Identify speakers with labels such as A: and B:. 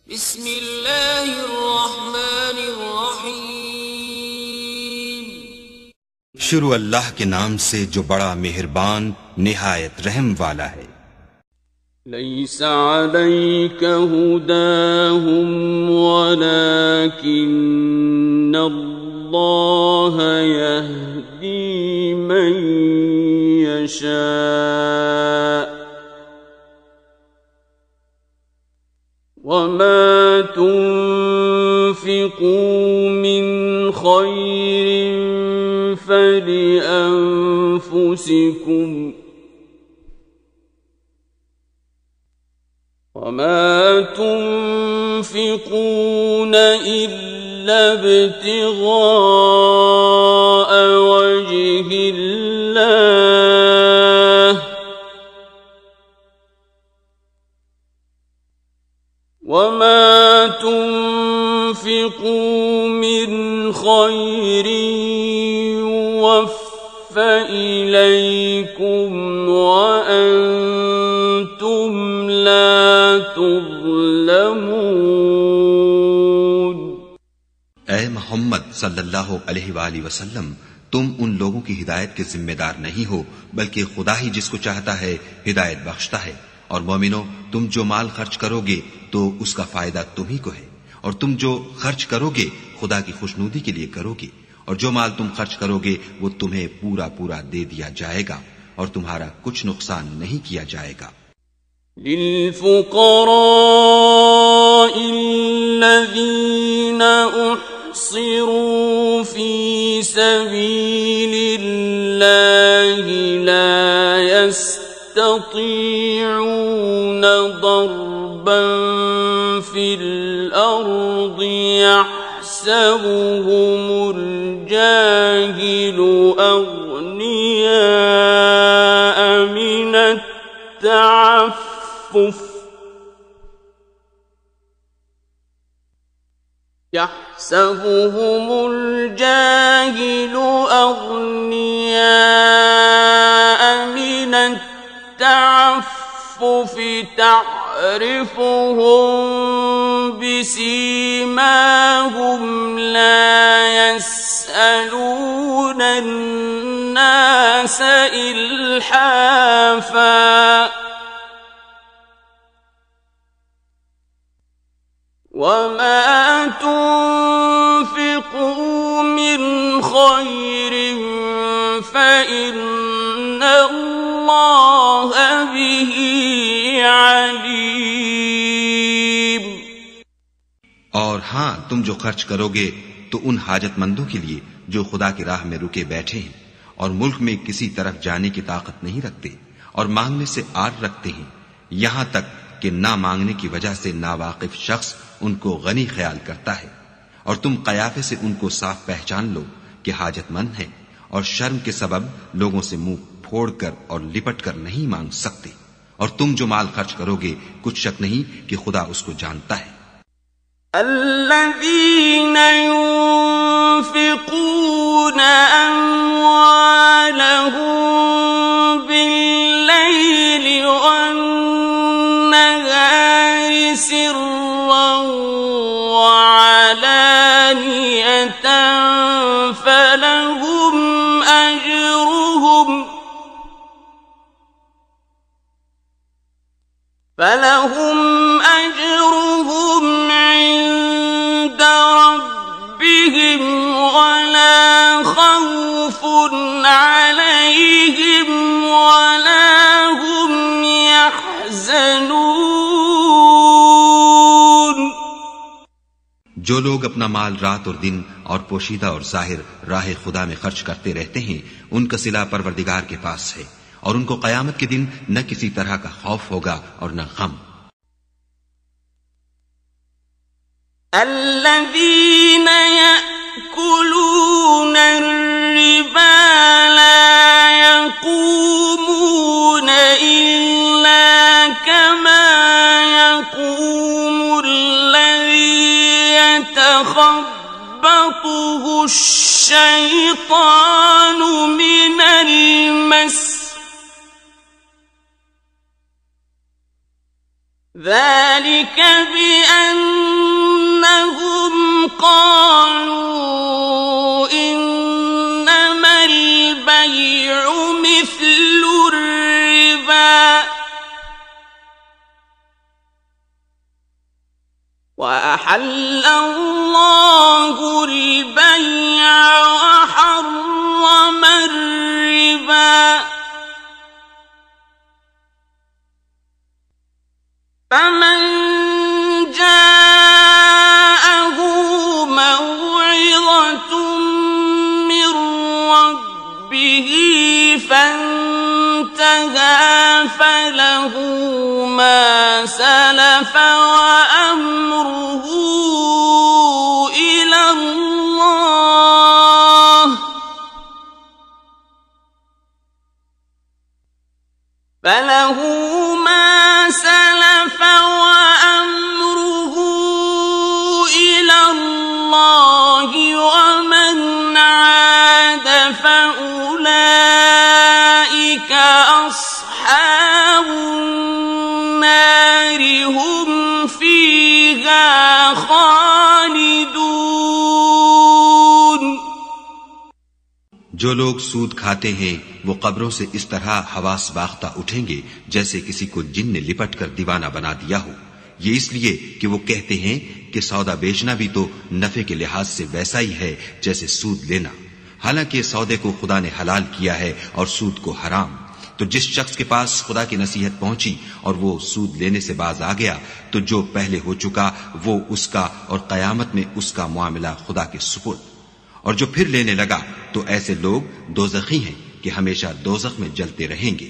A: बिस्मिल्लाहिर्रहमानिर्रहीम।
B: शुरू अल्लाह के नाम से जो बड़ा मेहरबान निहायत रहम वाला है।
C: लैसा अलैका हुदाहुम वलाकिन्नल्लाह यहदी मन यशा वमा तुन्फिकू मिन खैरिन फलिअन्फुसिकुम वमा तुन्फिकून इल्ला इब्तिगाअ वजहिल्लाह वमा तुन्फिकू मिन खैरिन युवफ़्फ़ा इलैकुम वअन्तुम ला तुज़लमून।
B: ऐ मोहम्मद सल्लल्लाहु अलैहि वसल्लम, तुम उन लोगों की हिदायत के जिम्मेदार नहीं हो, बल्कि खुदा ही जिसको चाहता है हिदायत बख्शता है। और मोमिनो, तुम जो माल खर्च करोगे तो उसका फायदा तुम ही को है, और तुम जो खर्च करोगे खुदा की खुशनुदी के लिए करोगे, और जो माल तुम खर्च करोगे वो तुम्हें पूरा पूरा दे दिया जाएगा और तुम्हारा कुछ नुकसान नहीं किया जाएगा।
C: लिल्फुक़राइल्लज़ीना उहसिरू फी सबीलिल्लाहि ला यस्ततीऊन दरबन फिल अर्दि यहसबुहुमुल जाहिलु अग़नियाअ मिनत तअफ्फुफ़ यहसबुहुमुल जाहिलु अग़नियाअ मिनत तअफ्फुफ़ ta'rifuhum bisimahum la yas'aluna an-nasa ilhafa وما تنفقوا من خير فإن الله به عليم।
B: और हाँ, तुम जो खर्च करोगे तो उन हाजतमंदों के लिए जो खुदा की राह में रुके बैठे हैं और मुल्क में किसी तरफ जाने की ताकत नहीं रखते और मांगने से आर रखते हैं, यहां तक कि ना मांगने की वजह से नावाकिफ शख्स उनको गनी ख्याल करता है। और तुम कयाफे से उनको साफ पहचान लो कि हाजतमंद है और शर्म के सबब लोगों से मुंह फोड़कर और लिपट कर नहीं मांग सकते। और तुम जो माल खर्च करोगे कुछ शक नहीं कि खुदा उसको जानता है।
C: الذين ينفقون أموالهم بالليل والنهار سرا وعلانية فلهم أجرهم عند ربهم ولا خوف عليهم ولا هم يحزنون।
B: जो लोग अपना माल रात और दिन और पोशीदा और जाहिर राह खुदा में खर्च करते रहते हैं, उनका सिला परवरदिगार के पास है और उनको कयामत के दिन न किसी तरह का खौफ होगा और न गम।
C: الذين يأكلون الربا لا يقومون إلا كما يقوم الذي يتخبطه الشيطان من المس ذلك بأنهم قالوا إنما البيع مثل الربا وأحل الله البيع وحرم الربا فمن جاءه موعظة من ربه فانتهى فله ما سلف وأمره إلى الله فله ما سلف وأمره إلى الله ومن عاد فأولئك أصحاب النار هم فيها خالدون
B: जो लोग सूद खाते हैं वो कब्रों से इस तरह हवास बाख्ता उठेंगे जैसे किसी को जिन ने लिपट कर दीवाना बना दिया हो। ये इसलिए कि वो कहते हैं कि सौदा बेचना भी तो नफे के लिहाज से वैसा ही है जैसे सूद लेना, हालांकि सौदे को खुदा ने हलाल किया है और सूद को हराम। तो जिस शख्स के पास खुदा की नसीहत पहुंची और वो सूद लेने से बाज आ गया तो जो पहले हो चुका वो उसका और कयामत में उसका मुआमला खुदा के सुपुर्द। और जो फिर लेने लगा तो ऐसे लोग दोज़खी हैं कि हमेशा दोज़ख में जलते रहेंगे।